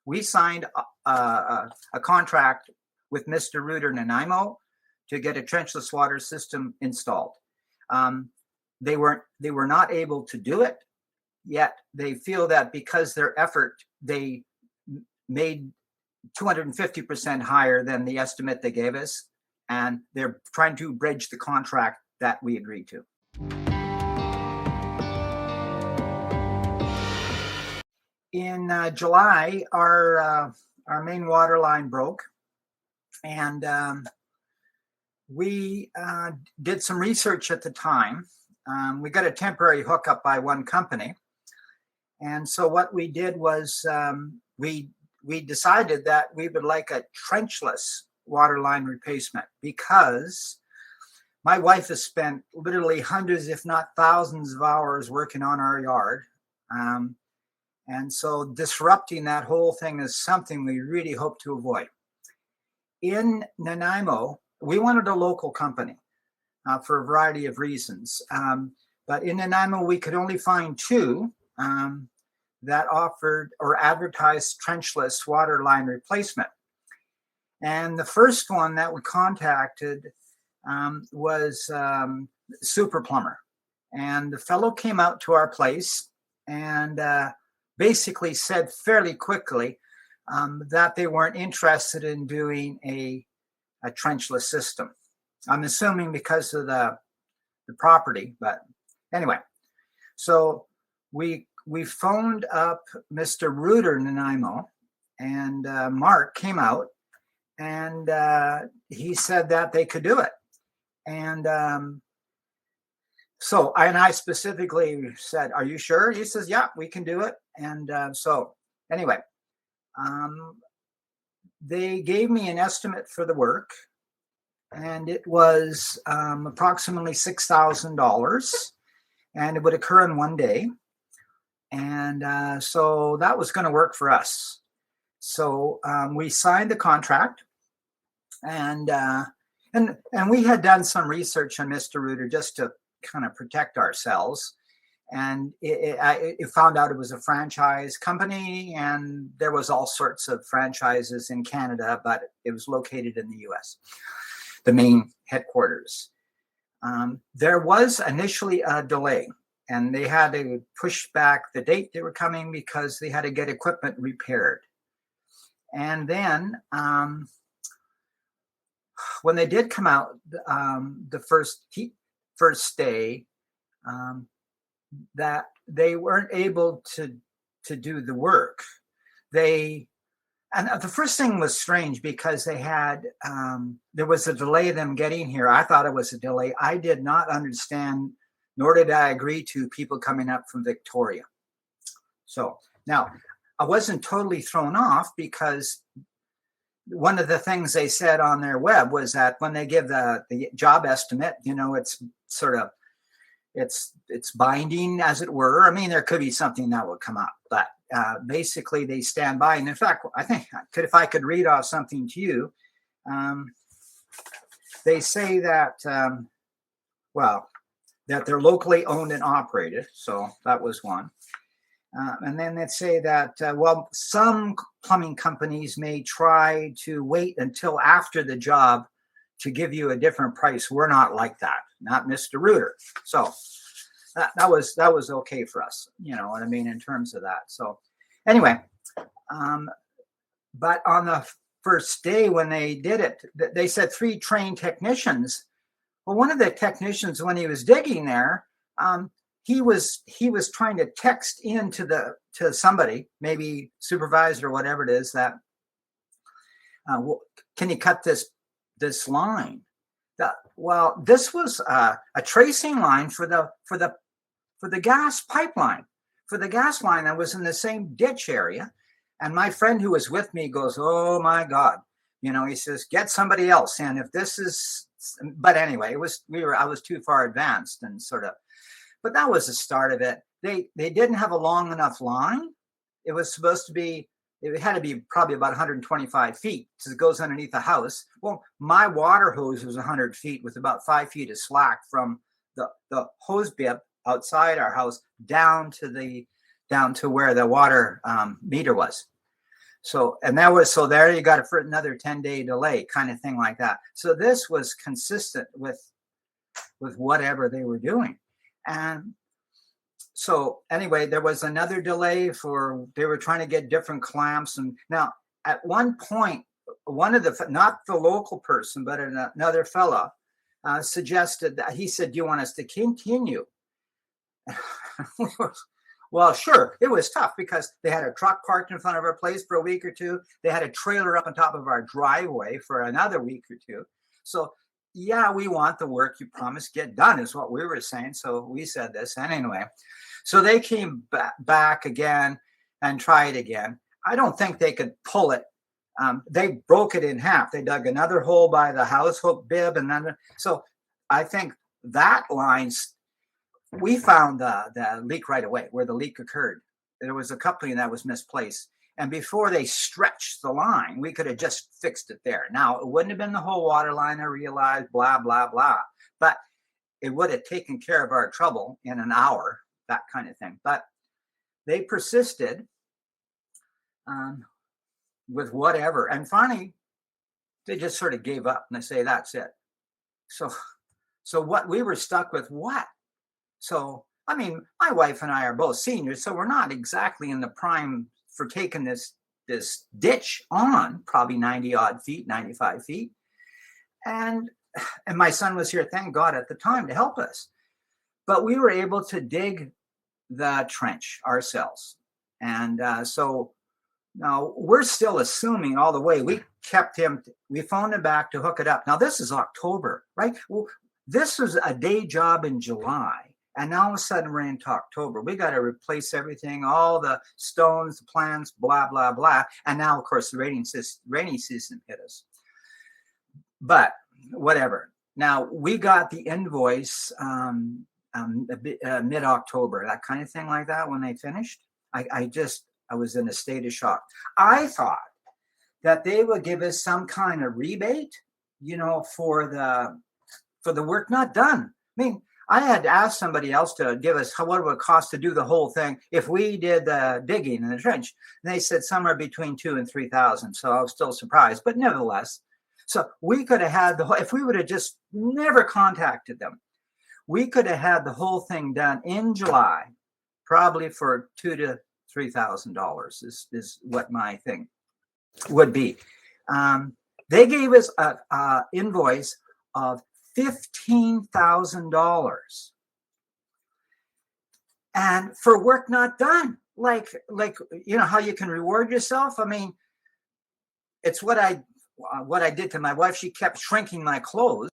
we signed a contract with MrRooter Nanaimo to get a trenchless water system installed. They were not able to do it, yet they feel that because their effort, they made 250% higher than the estimate they gave us, and they're trying to bridge the contract that we agreed to. In July, our main water line broke, and we did some research at the time. We got a temporary hookup by one company, and so what we did was we decided that we would like a trenchless water line replacement, because my wife has spent literally hundreds, if not thousands of hours working on our yard. And so disrupting that whole thing is something we really hope to avoid. In Nanaimo, we wanted a local company for a variety of reasons. But in Nanaimo, we could only find two that offered or advertised trenchless water line replacement. And the first one that we contacted was Super Plumber. And the fellow came out to our place and basically said fairly quickly that they weren't interested in doing a trenchless system. I'm assuming because of the property, but anyway. So we phoned up MrRooter Nanaimo, and Mark came out, and he said that they could do it. And so I specifically said, "Are you sure?" He says, "Yeah, we can do it." And so anyway, they gave me an estimate for the work, and it was approximately $6,000, and it would occur in one day. And so that was going to work for us. So we signed the contract, and we had done some research on MrRooter just to kind of protect ourselves. And it found out it was a franchise company, and there was all sorts of franchises in Canada, but it was located in the US, the main headquarters. There was initially a delay, and they had to push back the date they were coming because they had to get equipment repaired. And then when they did come out, the first day, that they weren't able to do the work. And the first thing was strange because they had, there was a delay them getting here. I thought it was a delay. I did not understand, nor did I agree to people coming up from Victoria. So now I wasn't totally thrown off, because one of the things they said on their web was that when they give the job estimate, it's sort of, it's binding, as it were. I mean, there could be something that would come up, but basically they stand by. And in fact, I think if I could read off something to you, they say that, that they're locally owned and operated. So that was one. And then they say that, some plumbing companies may try to wait until after the job to give you a different price. We're not like that, not MrRooter. So that was okay for us, you know what I mean, in terms of that. So anyway, but on the first day when they did it, they said 3 trained technicians. Well, one of the technicians, when he was digging there, he was trying to text in to somebody, maybe supervisor or whatever it is, that can you cut this line? Well, this was a tracing line for the gas pipeline, for the gas line that was in the same ditch area. And my friend who was with me goes, "Oh my God," he says, "Get somebody else in if this is." But anyway, I was too far advanced and sort of. But that was the start of it. They didn't have a long enough line. It was supposed to be, it had to be probably about 125 feet because it goes underneath the house. Well, my water hose was 100 feet with about 5 feet of slack from the hose bib outside our house down to where the water meter was. So, and that was, so there you got it for another 10-day delay kind of thing like that. So this was consistent with whatever they were doing. And so anyway, there was another delay they were trying to get different clamps. And now at one point, one of the, not the local person, but another fella suggested that, he said, do you want us to continue? Well, sure. It was tough because they had a truck parked in front of our place for a week or two. They had a trailer up on top of our driveway for another week or two. So yeah, we want the work you promised get done is what we were saying. So we said this. And anyway, so they came back again and tried again. I don't think they could pull it. They broke it in half. They dug another hole by the house hook bib. And then, so I think that line's, we found the leak right away where the leak occurred. There was a coupling that was misplaced. And before they stretched the line, we could have just fixed it there. Now, it wouldn't have been the whole water line, I realized, blah, blah, blah. But it would have taken care of our trouble in an hour, that kind of thing. But they persisted with whatever. And finally, they just sort of gave up and they say, that's it. So what we were stuck with, what? So, I mean, my wife and I are both seniors, so we're not exactly in the prime for taking this ditch on, probably 90 odd feet, 95 feet. And my son was here, thank God, at the time to help us. But we were able to dig the trench ourselves. And so now we're still assuming all the way. We phoned him back to hook it up. Now, this is October, right? Well, this was a day job in July. And now all of a sudden we're into October. We got to replace everything, all the stones, the plants, blah, blah, blah. And now, of course, the rainy season hit us. But whatever. Now, we got the invoice mid-October, that kind of thing like that when they finished. I was in a state of shock. I thought that they would give us some kind of rebate, for the work not done. I mean, I had asked somebody else to give us what it would cost to do the whole thing if we did the digging in the trench. And they said somewhere between $2,000 and $3,000. So I was still surprised, but nevertheless. So we could have had if we would have just never contacted them, we could have had the whole thing done in July, probably for $2,000 to $3,000 is what my thing would be. They gave us an invoice of $15,000 and for work not done. Like how you can reward yourself. I mean, it's what I did to my wife. She kept shrinking my clothes,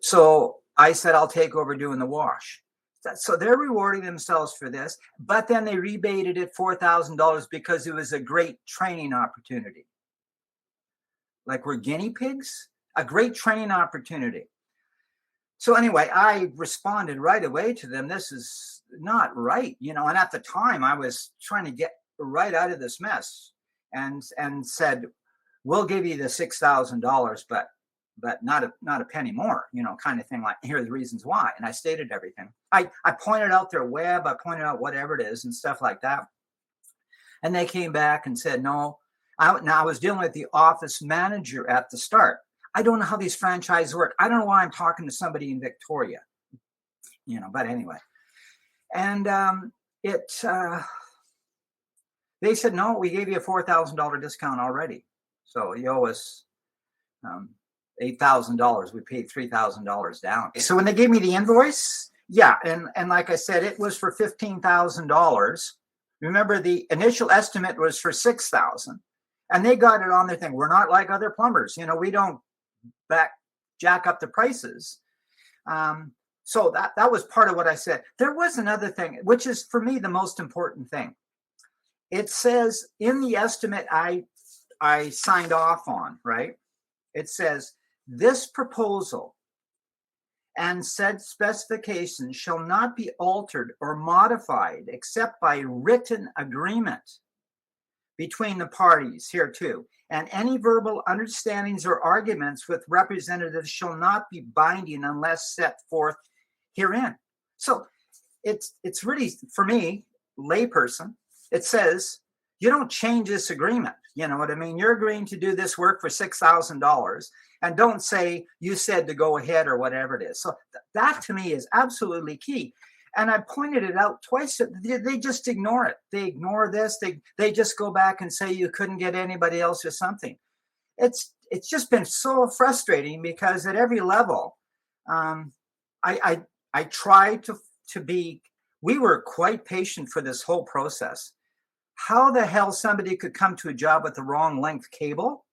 so I said I'll take over doing the wash. So they're rewarding themselves for this, but then they rebated it $4,000 because it was a great training opportunity. Like we're guinea pigs, a great training opportunity. So anyway, I responded right away to them. This is not right, and at the time I was trying to get right out of this mess and said, we'll give you the $6,000, but not a penny more, kind of thing. Like, here are the reasons why. And I stated everything. I pointed out their web, I pointed out whatever it is and stuff like that. And they came back and said, no. Now I was dealing with the office manager at the start. I don't know how these franchises work. I don't know why I'm talking to somebody in Victoria, but anyway. And they said, no, we gave you a $4,000 discount already. So you owe us $8,000. We paid $3,000 down. So when they gave me the invoice, yeah. And like I said, it was for $15,000. Remember, the initial estimate was for $6,000 and they got it on their thing. We're not like other plumbers. We don't jack up the prices. So that was part of what I said. There was another thing, which is for me the most important thing. It says in the estimate I signed off on, right? It says this proposal and said specifications shall not be altered or modified except by written agreement between the parties hereto, and any verbal understandings or arguments with representatives shall not be binding unless set forth herein. So it's really, for me, layperson, it says you don't change this agreement. You know what I mean? You're agreeing to do this work for $6,000, and don't say you said to go ahead or whatever it is. So that to me is absolutely key. And I pointed it out twice. They just ignore it. They ignore this. They just go back and say you couldn't get anybody else or something. It's just been so frustrating because at every level, I tried to be. We were quite patient for this whole process. How the hell somebody could come to a job with the wrong length cable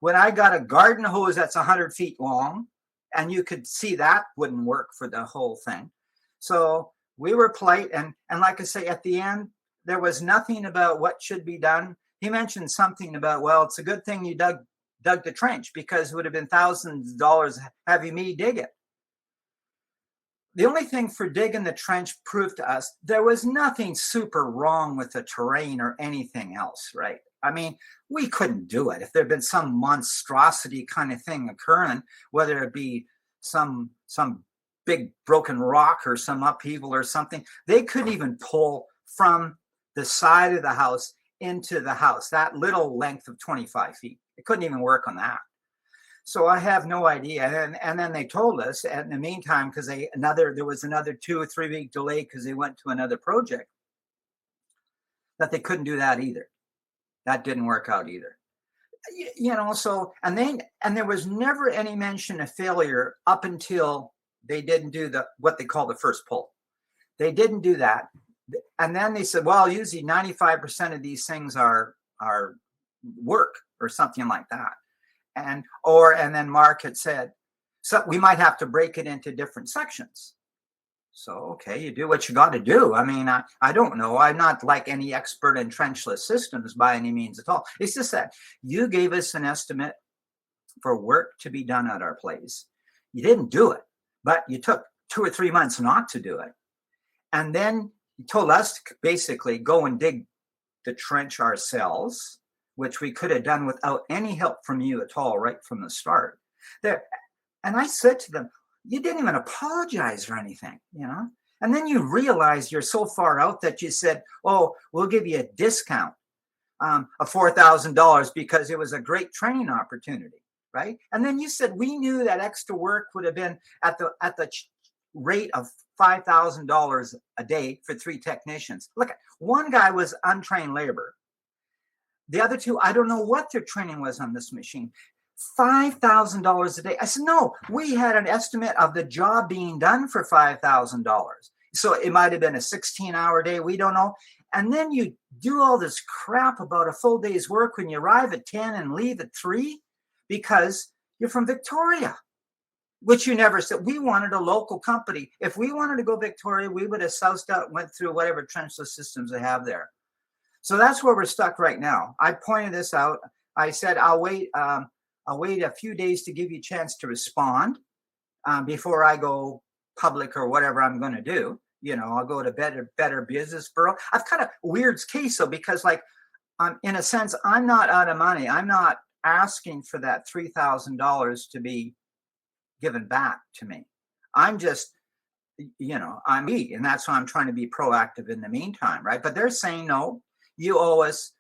when I got a garden hose that's 100 feet long, and you could see that wouldn't work for the whole thing. So we were polite, and like I say, at the end, there was nothing about what should be done. He mentioned something about, well, it's a good thing you dug the trench because it would have been thousands of dollars having me dig it. The only thing for digging the trench proved to us there was nothing super wrong with the terrain or anything else, right? I mean, we couldn't do it. If there had been some monstrosity kind of thing occurring, whether it be some big broken rock or some upheaval or something, they couldn't even pull from the side of the house into the house, that little length of 25 feet. It couldn't even work on that. So I have no idea. And then they told us, and in the meantime, because there was another 2 or 3 week delay because they went to another project, that they couldn't do that either. That didn't work out either. You know, so, and there was never any mention of failure up until they didn't do what they call the first pull. They didn't do that. And then they said, well, usually 95% of these things are work or something like that. And then Mark had said, so we might have to break it into different sections. So, okay, you do what you got to do. I mean, I don't know. I'm not like any expert in trenchless systems by any means at all. It's just that you gave us an estimate for work to be done at our place. You didn't do it, but you took 2 or 3 months not to do it. And then you told us to basically go and dig the trench ourselves, which we could have done without any help from you at all right from the start. And I said to them, you didn't even apologize or anything, you know? And then you realize you're so far out that you said, oh, we'll give you a discount of $4,000 because it was a great training opportunity, right? And then you said, we knew that extra work would have been at the rate of $5,000 a day for 3 technicians. Look, one guy was untrained labor. The other 2, I don't know what their training was on this machine. $5,000 a day. I said, no, we had an estimate of the job being done for $5,000. So it might have been a 16-hour day. We don't know. And then you do all this crap about a full day's work when you arrive at 10 and leave at 3 because you're from Victoria, which you never said. We wanted a local company. If we wanted to go Victoria, we would have soused out and went through whatever trenchless systems they have there. So that's where we're stuck right now. I pointed this out. I said, I'll wait a few days to give you a chance to respond before I go public or whatever I'm going to do. You know, I'll go to Better Business Bureau. I've kind of weird case though, because like, in a sense, I'm not out of money. I'm not asking for that $3,000 to be given back to me. I'm just, you know, I'm me, and that's why I'm trying to be proactive in the meantime, right? But they're saying, no, you owe us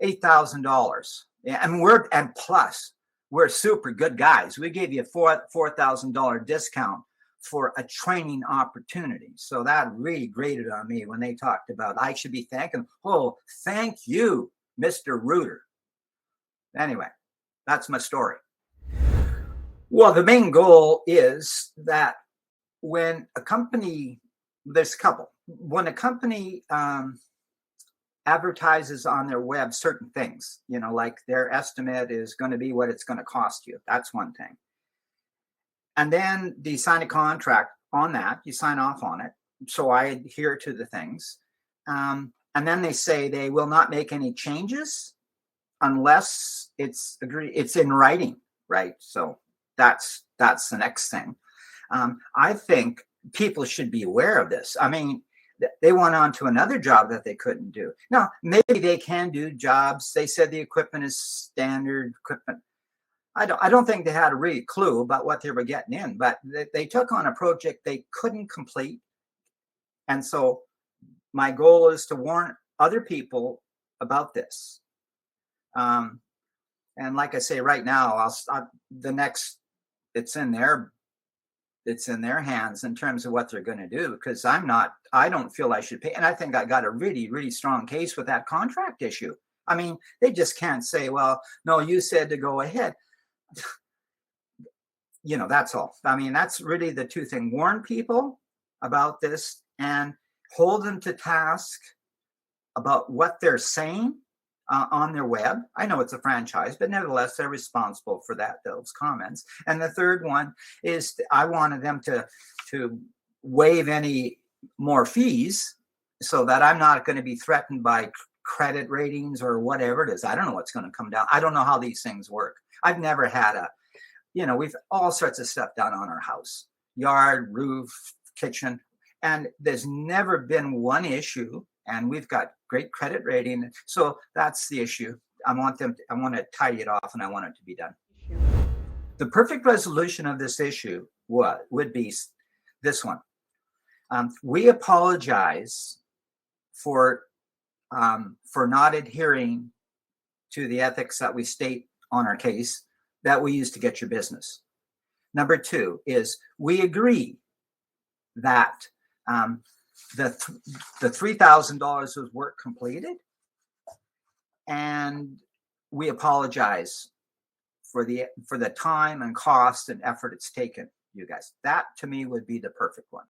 $8,000. Yeah, and plus we're super good guys. We gave you a $4,000 discount for a training opportunity. So that really grated on me when they talked about I should be thanking. Oh, thank you, MrRooter. Anyway, that's my story. Well, the main goal is that when a company, there's a couple. When a company advertises on their web certain things, you know, like their estimate is going to be what it's going to cost you. That's one thing. And then you sign a contract on that. You sign off on it. So I adhere to the things. And then they say they will not make any changes unless it's in writing, right? So that's the next thing. I think people should be aware of this. I mean, they went on to another job that they couldn't do. Now, maybe they can do jobs. They said the equipment is standard equipment. I don't think they had a real clue about what they were getting in, but they took on a project they couldn't complete. And so my goal is to warn other people about this. And like I say, right now, it's in their hands in terms of what they're going to do, because I don't feel I should pay. And I think I got a really, really strong case with that contract issue. I mean, they just can't say, well, no, you said to go ahead. That's all. I mean, that's really the two things. Warn people about this and hold them to task about what they're saying on their web. I know it's a franchise, but nevertheless, they're responsible for those comments. And the third one is I wanted them to waive any more fees so that I'm not going to be threatened by credit ratings or whatever it is. I don't know what's going to come down. I don't know how these things work. I've never had we've all sorts of stuff done on our house, yard, roof, kitchen, and there's never been one issue. And we've got great credit rating. So that's the issue. I want to tidy it off, and I want it to be done. The perfect resolution of this issue would be this one. We apologize for not adhering to the ethics that we state on our case that we use to get your business. Number two is we agree that the $3,000 was work completed, and we apologize for the time and cost and effort it's taken, you guys. That to me would be the perfect one.